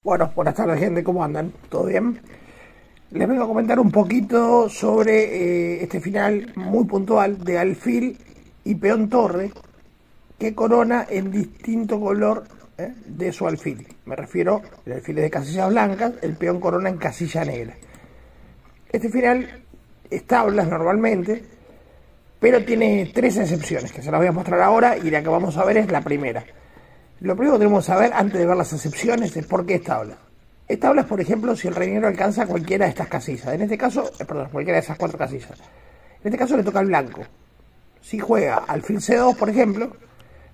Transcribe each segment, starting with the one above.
Bueno, buenas tardes gente, ¿cómo andan? ¿Todo bien? Les vengo a comentar un poquito sobre este final muy puntual de alfil y peón torre que corona en distinto color de su alfil. Me refiero, el alfil es de casillas blancas, el peón corona en casilla negra. Este final es tablas normalmente, pero tiene tres excepciones que se las voy a mostrar ahora y la que vamos a ver es la primera. Lo primero que tenemos que saber antes de ver las excepciones es por qué es tabla. Es tabla, por ejemplo, si el rey negro alcanza cualquiera de estas casillas. En este caso, perdón, cualquiera de esas cuatro casillas. En este caso le toca al blanco. Si juega alfil C2, por ejemplo,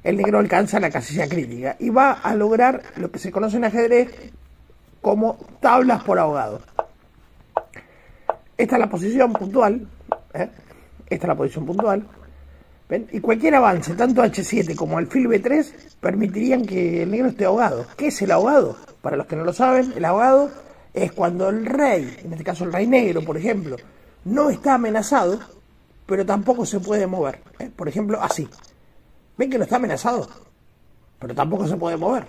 el negro alcanza la casilla crítica y va a lograr lo que se conoce en ajedrez como tablas por ahogado. Esta es la posición puntual. Esta es la posición puntual. ¿Ven? Y cualquier avance, tanto H7 como alfil B3, permitirían que el negro esté ahogado. ¿Qué es el ahogado? Para los que no lo saben, el ahogado es cuando el rey, en este caso el rey negro, por ejemplo, no está amenazado, pero tampoco se puede mover. Por ejemplo, así. ¿Ven que no está amenazado? Pero tampoco se puede mover.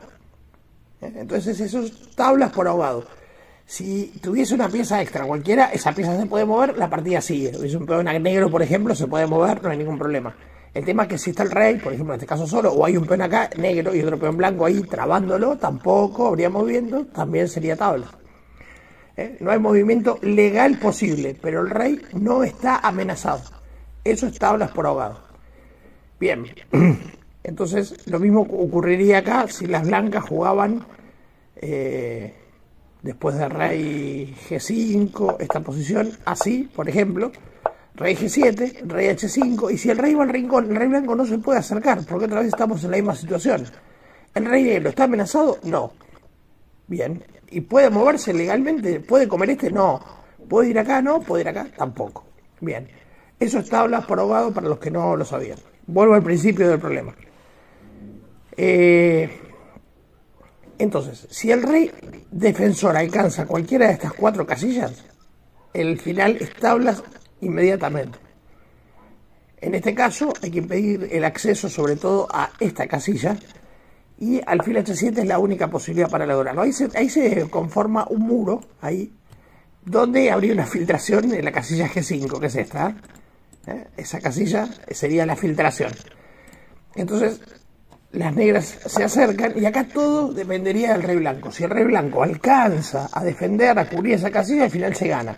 Entonces eso es tablas por ahogado. Si tuviese una pieza extra cualquiera, esa pieza se puede mover, la partida sigue. Si un peón negro, por ejemplo, se puede mover, no hay ningún problema. El tema es que si está el rey, por ejemplo, en este caso solo, o hay un peón acá negro y otro peón blanco ahí trabándolo, tampoco habría movimiento, también sería tabla. No hay movimiento legal posible, pero el rey no está amenazado. Eso es tablas por ahogado. Bien, entonces lo mismo ocurriría acá si las blancas jugaban después de rey G5, esta posición, así, por ejemplo, rey G7, rey H5, y si el rey va al rincón, el rey blanco no se puede acercar, porque otra vez estamos en la misma situación. ¿El rey negro está amenazado? No. Bien. ¿Y puede moverse legalmente? ¿Puede comer este? No. ¿Puede ir acá? No. ¿Puede ir acá? Tampoco. Bien. Eso es tablas por ahogado para los que no lo sabían. Vuelvo al principio del problema. Entonces, si el rey defensor alcanza cualquiera de estas cuatro casillas, el final es tablas inmediatamente. En este caso hay que impedir el acceso sobre todo a esta casilla y alfil H7 es la única posibilidad para lograrlo. Ahí se conforma un muro, ahí, donde habría una filtración en la casilla G5, que es esta. Esa casilla sería la filtración. Entonces las negras se acercan y acá todo dependería del rey blanco. Si el rey blanco alcanza a defender, a cubrir esa casilla, al final se gana.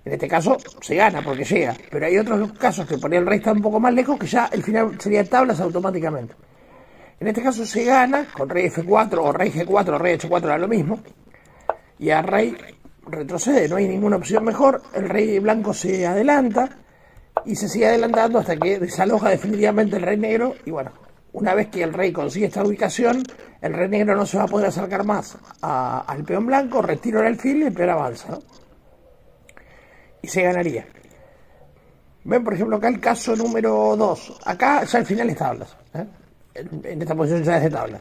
En este caso se gana porque llega, pero hay otros casos que por ahí el rey está un poco más lejos que ya el final sería tablas automáticamente. En este caso se gana con rey F4 o rey G4 o rey H4, era lo mismo, y al rey retrocede, no hay ninguna opción mejor, el rey blanco se adelanta y se sigue adelantando hasta que desaloja definitivamente el rey negro y bueno, una vez que el rey consigue esta ubicación, el rey negro no se va a poder acercar más al peón blanco, retira el alfil y el peón avanza, ¿no? Y se ganaría. Ven, por ejemplo, acá el caso número 2. Acá ya el final es tablas. En esta posición ya es de tablas.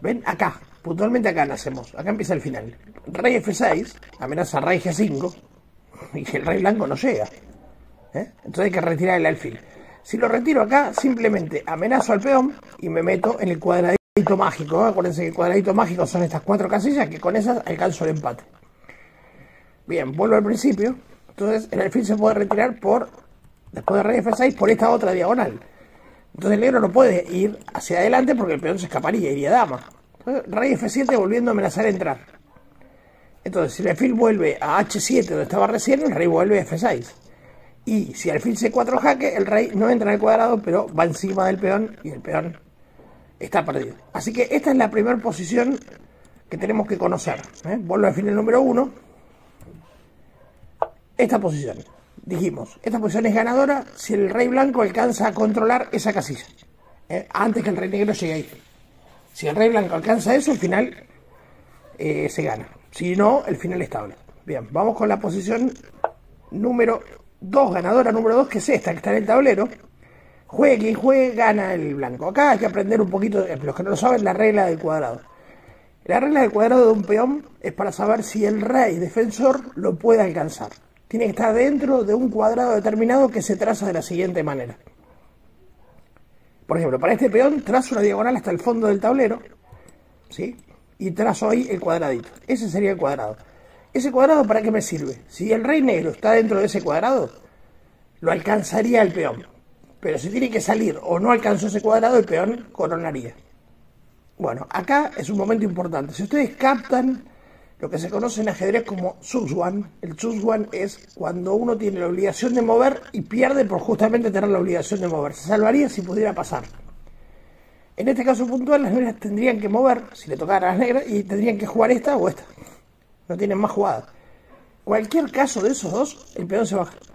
Ven, acá, puntualmente acá nacemos. Acá empieza el final. Rey F6, amenaza rey G5, y el rey blanco no llega. Entonces hay que retirar el alfil. Si lo retiro acá, simplemente amenazo al peón y me meto en el cuadradito mágico. Acuérdense que el cuadradito mágico son estas cuatro casillas que con esas alcanzo el empate. Bien, vuelvo al principio. Entonces el alfil se puede retirar después de rey F6 por esta otra diagonal. Entonces el negro no puede ir hacia adelante porque el peón se escaparía, iría dama. Entonces rey F7 volviendo a amenazar entrar. Entonces si el alfil vuelve a H7 donde estaba recién, el rey vuelve a F6. Y si alfil C4 jaque, el rey no entra en el cuadrado, pero va encima del peón y el peón está perdido. Así que esta es la primera posición que tenemos que conocer. Vuelvo al alfil número 1. Esta posición, dijimos, esta posición es ganadora si el rey blanco alcanza a controlar esa casilla, antes que el rey negro llegue ahí. Si el rey blanco alcanza eso, el final se gana. Si no, el final es tabla. Bien, vamos con la posición número 2, ganadora número 2, que es esta, que está en el tablero. Juegue quien juegue, gana el blanco. Acá hay que aprender un poquito, los que no lo saben, la regla del cuadrado. La regla del cuadrado de un peón es para saber si el rey defensor lo puede alcanzar. Tiene que estar dentro de un cuadrado determinado que se traza de la siguiente manera. Por ejemplo, para este peón trazo una diagonal hasta el fondo del tablero, ¿sí? y trazo ahí el cuadradito. Ese sería el cuadrado. ¿Ese cuadrado para qué me sirve? Si el rey negro está dentro de ese cuadrado, lo alcanzaría el peón. Pero si tiene que salir o no alcanzó ese cuadrado, el peón coronaría. Bueno, acá es un momento importante. Si ustedes captan lo que se conoce en ajedrez como Zugzwang, el Zugzwang es cuando uno tiene la obligación de mover y pierde por justamente tener la obligación de mover. Se salvaría si pudiera pasar. En este caso puntual, las negras tendrían que mover, si le tocara a las negras, y tendrían que jugar esta o esta. No tienen más jugadas. Cualquier caso de esos dos, el peón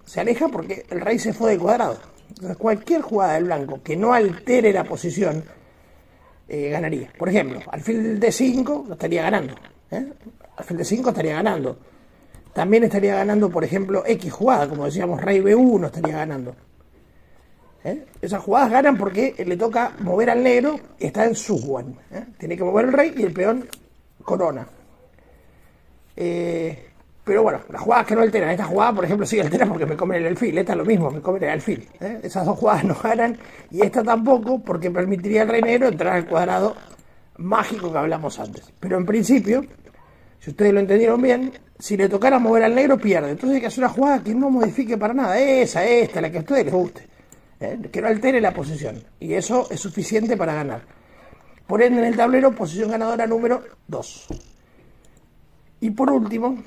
se aleja porque el rey se fue del cuadrado. Entonces, cualquier jugada del blanco que no altere la posición, ganaría. Por ejemplo, alfil D5 lo estaría ganando. Alfil D5 estaría ganando. También estaría ganando, por ejemplo, X jugada, como decíamos, rey B1 estaría ganando. Esas jugadas ganan porque le toca mover al negro y está en Zugzwang. Tiene que mover el rey y el peón corona. Pero bueno, las jugadas que no alteran, esta jugada por ejemplo sí altera porque me comen el alfil, esta es lo mismo, me comen el alfil. Esas dos jugadas no ganan y esta tampoco porque permitiría al rey negro entrar al cuadrado mágico que hablamos antes. Pero en principio, si ustedes lo entendieron bien, si le tocara mover al negro pierde. Entonces hay que hacer una jugada que no modifique para nada, esta, la que a ustedes les guste, que no altere la posición, y eso es suficiente para ganar. Por ende, en el tablero, posición ganadora número 2. Y por último,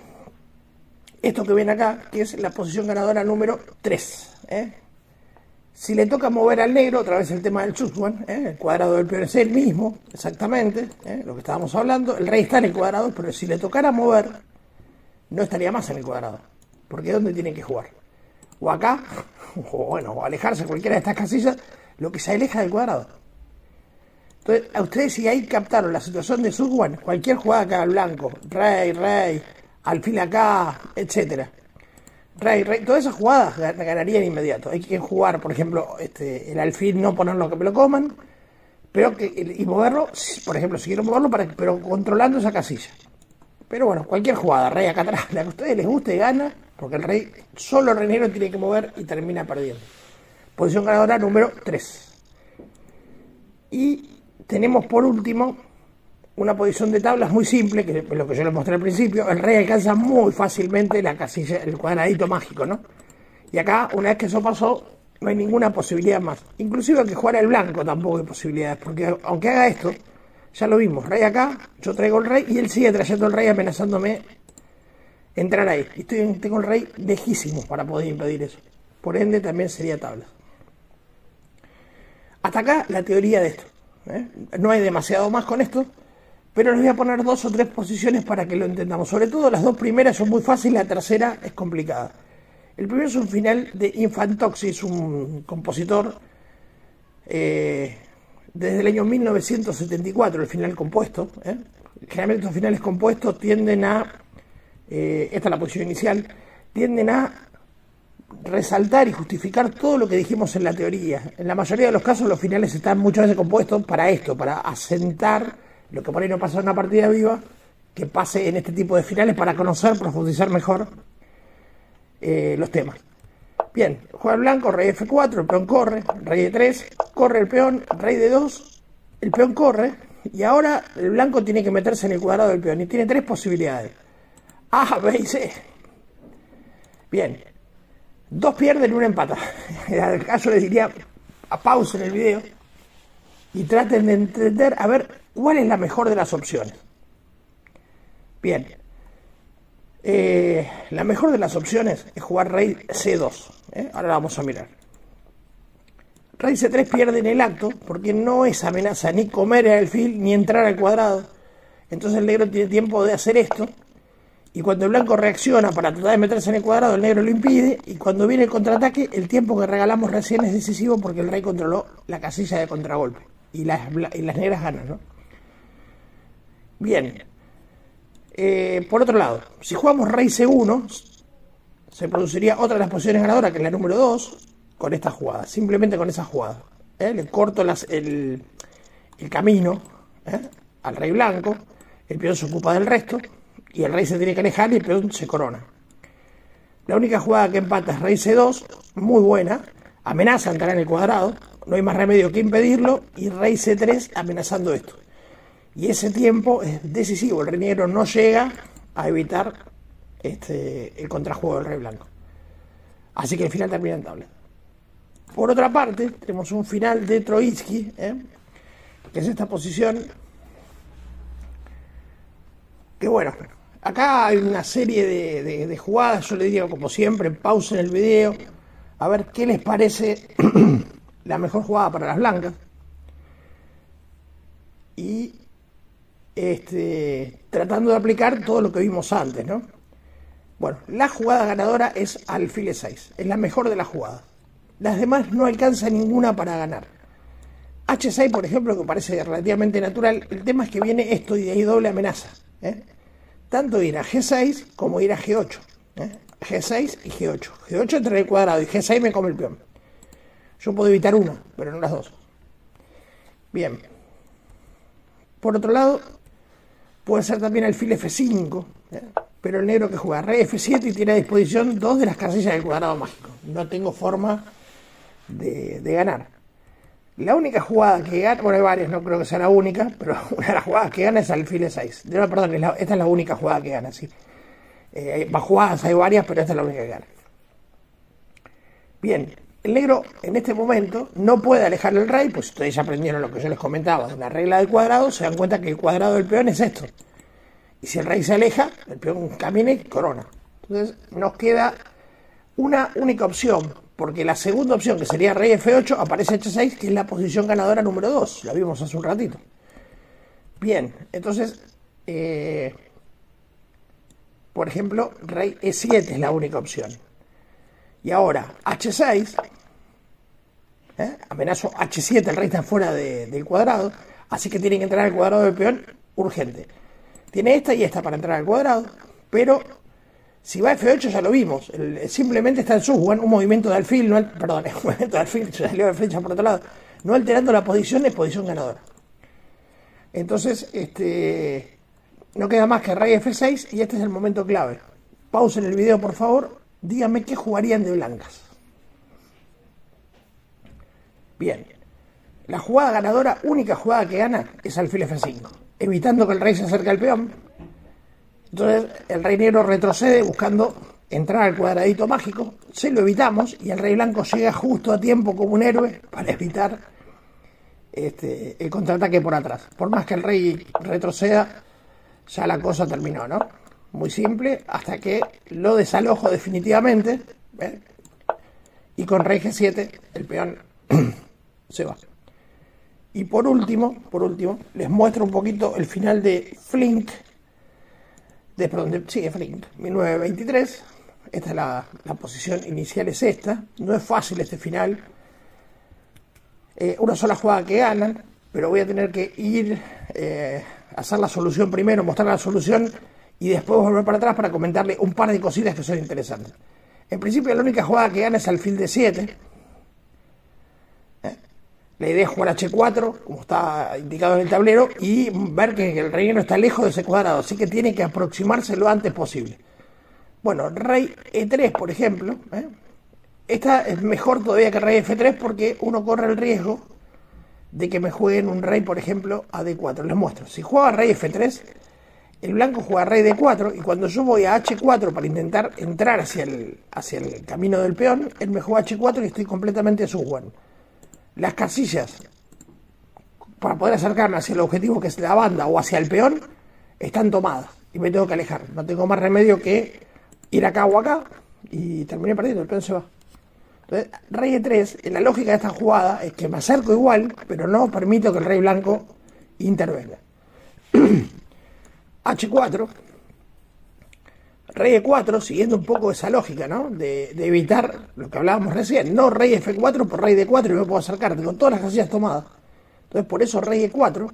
esto que ven acá, que es la posición ganadora número 3. Si le toca mover al negro, otra vez el tema del Zugzwang, el cuadrado del peón es el mismo, exactamente, lo que estábamos hablando. El rey está en el cuadrado, pero si le tocara mover, no estaría más en el cuadrado, porque ¿dónde tienen que jugar? O acá, o bueno, o alejarse cualquiera de estas casillas, lo que se aleja del cuadrado. Entonces, a ustedes si ahí captaron la situación de Zugzwang, cualquier jugada que haga el blanco, rey, alfil acá, etcétera, rey, todas esas jugadas ganarían inmediato. Hay que jugar, por ejemplo, el alfil no ponerlo que me lo coman, pero y moverlo, por ejemplo, si quiero moverlo, pero controlando esa casilla. Pero bueno, cualquier jugada, rey acá atrás, la que a ustedes les guste gana, porque el rey, solo el rey negro tiene que mover y termina perdiendo. Posición ganadora número 3. Y tenemos por último una posición de tablas muy simple, que es lo que yo les mostré al principio. El rey alcanza muy fácilmente la casilla, el cuadradito mágico, ¿no? Y acá, una vez que eso pasó, no hay ninguna posibilidad más. Inclusive que jugara el blanco tampoco hay posibilidades, porque aunque haga esto, ya lo vimos, rey acá, yo traigo el rey y él sigue trayendo el rey amenazándome entrar ahí. Y tengo el rey lejísimo para poder impedir eso. Por ende también sería tablas. Hasta acá la teoría de esto. No hay demasiado más con esto, pero les voy a poner 2 o 3 posiciones para que lo entendamos. Sobre todo las 2 primeras son muy fáciles, la tercera es complicada. El primero es un final de Infantoxis, un compositor desde el año 1974, el final compuesto. Generalmente estos finales compuestos tienden a, esta es la posición inicial, tienden a resaltar y justificar todo lo que dijimos en la teoría. En la mayoría de los casos los finales están muchas veces compuestos para esto, para asentar lo que por ahí no pasa en una partida viva, que pase en este tipo de finales para conocer, profundizar mejor los temas. Bien, juega el blanco, rey F4, el peón corre, rey E3, corre el peón, rey D2, el peón corre, y ahora el blanco tiene que meterse en el cuadrado del peón, y tiene 3 posibilidades, A, B y C. Bien, 2 pierden y 1 empata. En el caso les diría, a pausa en el video, y traten de entender, a ver, cuál es la mejor de las opciones. Bien, la mejor de las opciones es jugar rey C2. Ahora la vamos a mirar. Rey C3 pierde en el acto porque no es amenaza ni comer el alfil ni entrar al cuadrado. Entonces el negro tiene tiempo de hacer esto. Y cuando el blanco reacciona para tratar de meterse en el cuadrado, el negro lo impide. Y cuando viene el contraataque, el tiempo que regalamos recién es decisivo porque el rey controló la casilla de contragolpe. Y las negras ganan, ¿no? Bien. Por otro lado, si jugamos rey C1, se produciría otra de las posiciones ganadoras, que es la número 2, con esta jugada, simplemente con esa jugada. Le corto el camino al rey blanco, el peón se ocupa del resto, y el rey se tiene que alejar y el peón se corona. La única jugada que empata es rey C2, muy buena, amenaza entrar en el cuadrado, no hay más remedio que impedirlo, y rey C3 amenazando esto. Y ese tiempo es decisivo, el rey negro no llega a evitar el contrajuego del rey blanco. Así que el final termina en tabla. Por otra parte, tenemos un final de Troitsky, que es esta posición, que bueno, acá hay una serie de jugadas. Yo le digo, como siempre, pausen el video, a ver qué les parece la mejor jugada para las blancas. Y tratando de aplicar todo lo que vimos antes, ¿no? Bueno, la jugada ganadora es alfil E6, es la mejor de las jugadas. Las demás no alcanza ninguna para ganar. H6, por ejemplo, que parece relativamente natural, el tema es que viene esto y de ahí doble amenaza, tanto ir a G6 como ir a G8, G6 y G8. G8 entra en el cuadrado y G6 me come el peón. Yo puedo evitar una, pero no las dos. Bien. Por otro lado, puede ser también alfil F5, pero el negro que juega rey F7 y tiene a disposición dos de las casillas del cuadrado mágico. No tengo forma de ganar. La única jugada que gana, bueno, hay varias, no creo que sea la única, pero una de las jugadas que gana es alfil E6. No, perdón, esta es la única jugada que gana, sí. Más jugadas hay varias, pero esta es la única que gana. Bien, el negro en este momento no puede alejar el rey, pues ustedes ya aprendieron lo que yo les comentaba de una regla del cuadrado, se dan cuenta que el cuadrado del peón es esto. Y si el rey se aleja, el peón camina y corona. Entonces nos queda una única opción, porque la segunda opción, que sería rey F8, aparece H6, que es la posición ganadora número 2. La vimos hace un ratito. Bien, entonces, por ejemplo, rey E7 es la única opción. Y ahora, H6, amenazo H7, el rey está fuera del cuadrado, así que tiene que entrar al cuadrado del peón urgente. Tiene esta y esta para entrar al cuadrado, pero si va a F8 ya lo vimos, simplemente está en su jugando un movimiento de alfil, un movimiento de alfil, se salió de flecha por otro lado, no alterando la posición, es posición ganadora. Entonces, no queda más que rey F6 y este es el momento clave. Pausen el video, por favor, díganme qué jugarían de blancas. Bien, la jugada ganadora, única jugada que gana, es alfil F5, evitando que el rey se acerque al peón. Entonces el rey negro retrocede buscando entrar al cuadradito mágico, se lo evitamos y el rey blanco llega justo a tiempo como un héroe para evitar el contraataque por atrás. Por más que el rey retroceda, ya la cosa terminó, ¿no? Muy simple, hasta que lo desalojo definitivamente, y con rey G7 el peón se va. Y por último, les muestro un poquito el final de Flink, Flink, 1923. Esta es la posición inicial, es esta. No es fácil este final. Una sola jugada que ganan, pero voy a tener que ir a hacer la solución primero, mostrar la solución y después volver para atrás para comentarle un par de cositas que son interesantes. En principio la única jugada que gana es alfil D7. La idea es jugar H4, como está indicado en el tablero, y ver que el rey no está lejos de ese cuadrado, así que tiene que aproximarse lo antes posible. Bueno, rey E3, por ejemplo, esta es mejor todavía que rey F3 porque uno corre el riesgo de que me jueguen un rey, por ejemplo, a D4. Les muestro. Si juega rey F3, el blanco juega rey D4 y cuando yo voy a H4 para intentar entrar hacia el camino del peón, él me juega H4 y estoy completamente a su one. Las casillas para poder acercarme hacia el objetivo que es la banda o hacia el peón están tomadas y me tengo que alejar. No tengo más remedio que ir acá o acá y terminé perdiendo, el peón se va. Entonces, rey E3, la lógica de esta jugada es que me acerco igual, pero no permito que el rey blanco intervenga. H4, rey E4, siguiendo un poco esa lógica, ¿no? De evitar lo que hablábamos recién, no rey F4 por rey D4 y me puedo acercar, con todas las casillas tomadas. Entonces por eso rey E4,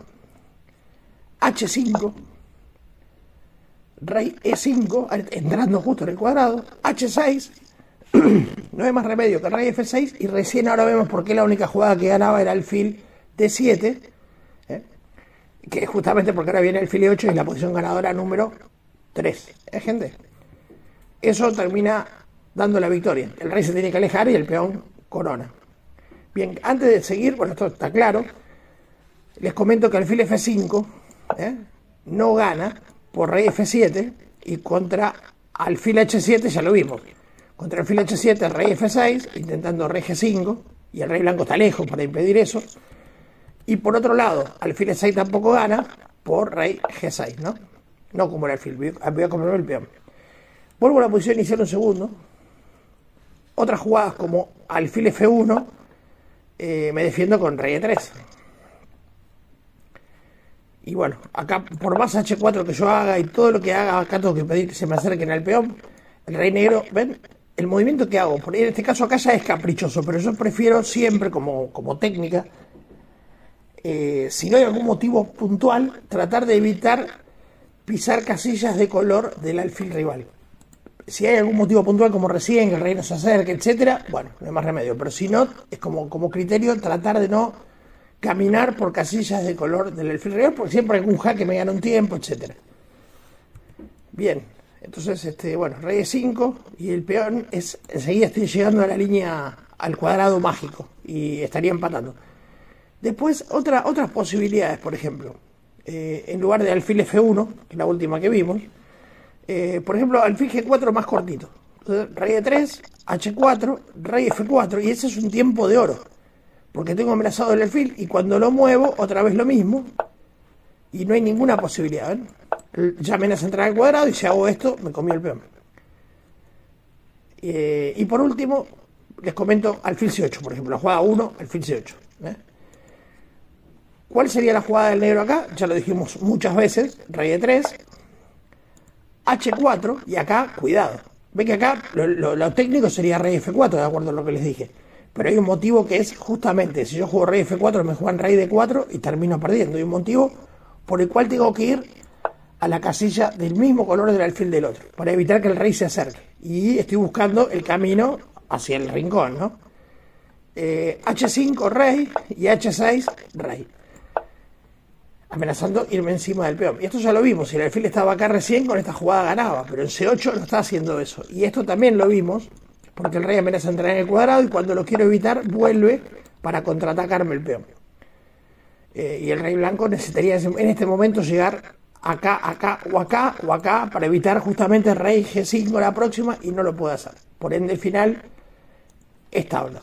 H5, rey E5, entrando justo en el cuadrado, H6, no hay más remedio que rey F6 y recién ahora vemos por qué la única jugada que ganaba era alfil D7, que es justamente porque ahora viene el alfil E8 y la posición ganadora número 3. Gente, eso termina dando la victoria. El rey se tiene que alejar y el peón corona. Bien, antes de seguir, bueno, esto está claro, les comento que alfil F5 no gana por rey F7 y contra alfil H7 ya lo vimos. Contra alfil H7 el rey F6 intentando rey G5 y el rey blanco está lejos para impedir eso. Y por otro lado, alfil E6 tampoco gana por rey G6, ¿no? No como el alfil, voy a comprobar el peón. Vuelvo a la posición inicial un segundo. Otras jugadas como alfil F1, me defiendo con rey E3. Y bueno, acá por más H4 que yo haga y todo lo que haga, acá tengo que pedir que se me acerquen al peón. El rey negro, ¿ven? El movimiento que hago, en este caso acá ya es caprichoso, pero yo prefiero siempre como técnica, si no hay algún motivo puntual, tratar de evitar pisar casillas de color del alfil rival. Si hay algún motivo puntual, como recién, que el rey no se acerque, etcétera, bueno, no hay más remedio. Pero si no, es como criterio tratar de no caminar por casillas de color del alfil rival, porque siempre hay algún jaque me gana un tiempo, etcétera. Bien, entonces, bueno, rey E5 y el peón enseguida estoy llegando a la línea, al cuadrado mágico, y estaría empatando. Después, otras posibilidades, por ejemplo, en lugar de alfil F1, que es la última que vimos, por ejemplo, alfil G4 más cortito. Entonces, rey E3, H4, rey F4, y ese es un tiempo de oro, porque tengo amenazado el alfil, y cuando lo muevo, otra vez lo mismo, y no hay ninguna posibilidad, ¿ven? Ya amenaza entrar al cuadrado, y si hago esto, me comí el peón. Y por último, les comento alfil C8, por ejemplo, la jugada 1, alfil C8. ¿Cuál sería la jugada del negro acá? Ya lo dijimos muchas veces, rey E3, H4, y acá, cuidado. Ven que acá lo técnico sería rey F4, de acuerdo a lo que les dije. Pero hay un motivo que es justamente, si yo juego rey F4, me juegan rey D4 y termino perdiendo. Hay un motivo por el cual tengo que ir a la casilla del mismo color del alfil del otro, para evitar que el rey se acerque. Y estoy buscando el camino hacia el rincón, ¿no? H5, rey, y H6, rey. Amenazando irme encima del peón. Y esto ya lo vimos, si el alfil estaba acá recién, con esta jugada ganaba, pero en C8 no está haciendo eso. Y esto también lo vimos, porque el rey amenaza entrar en el cuadrado y cuando lo quiero evitar, vuelve para contraatacarme el peón. Y el rey blanco necesitaría en este momento llegar acá, acá o acá o acá para evitar justamente rey G5 la próxima, y no lo puede hacer. Por ende, el final es tabla.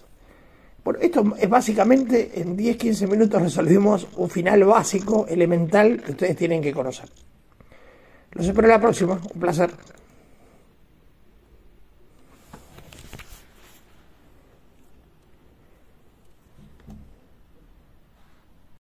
Bueno, esto es básicamente, en 10-15 minutos resolvimos un final básico, elemental, que ustedes tienen que conocer. Los espero la próxima, un placer.